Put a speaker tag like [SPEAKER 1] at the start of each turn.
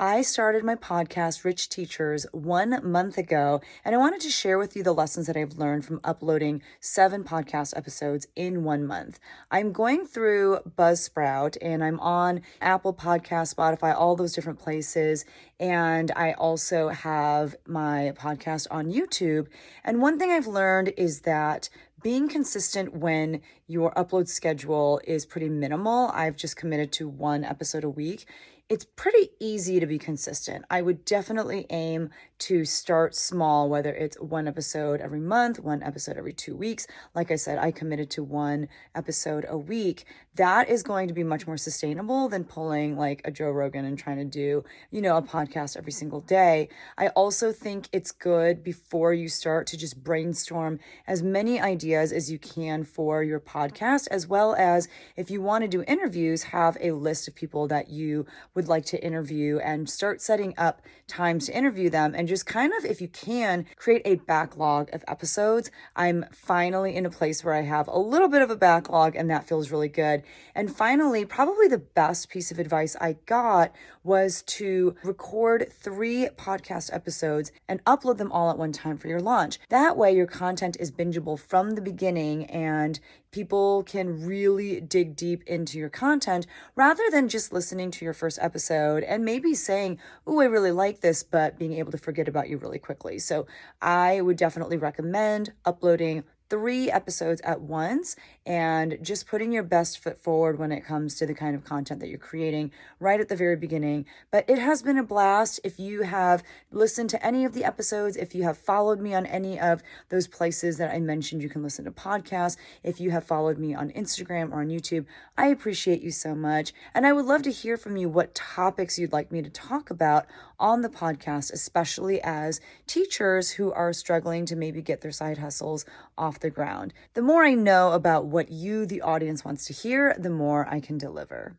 [SPEAKER 1] I started my podcast, Rich Teachers, 1 month ago, and I wanted to share with you the lessons that I've learned from uploading 7 podcast episodes in 1 month. I'm going through Buzzsprout and I'm on Apple Podcast, Spotify, all those different places. And I also have my podcast on YouTube. And one thing I've learned is that being consistent when your upload schedule is pretty minimal, I've just committed to 1 episode a week. It's pretty easy to be consistent. I would definitely aim to start small, whether it's 1 episode every month, 1 episode every 2 weeks. Like I said, I committed to 1 episode a week. That is going to be much more sustainable than pulling like a Joe Rogan and trying to do, a podcast every single day. I also think it's good before you start to just brainstorm as many ideas as you can for your podcast, as well as if you want to do interviews, have a list of people that you would like to interview and start setting up times to interview them, and just kind of, if you can, create a backlog of episodes. I'm finally in a place where I have a little bit of a backlog, and that feels really good. And finally, probably the best piece of advice I got was to record 3 podcast episodes and upload them all at one time for your launch. That way your content is bingeable from the beginning and people can really dig deep into your content rather than just listening to your first episode and maybe saying, "Oh, I really like this," but being able to forget about you really quickly. So I would definitely recommend uploading 3 episodes at once and just putting your best foot forward when it comes to the kind of content that you're creating right at the very beginning. But it has been a blast. If you have listened to any of the episodes, if you have followed me on any of those places that I mentioned, you can listen to podcasts. If you have followed me on Instagram or on YouTube, I appreciate you so much. And I would love to hear from you what topics you'd like me to talk about on the podcast, especially as teachers who are struggling to maybe get their side hustles off the ground. The more I know about what you, the audience, wants to hear, the more I can deliver.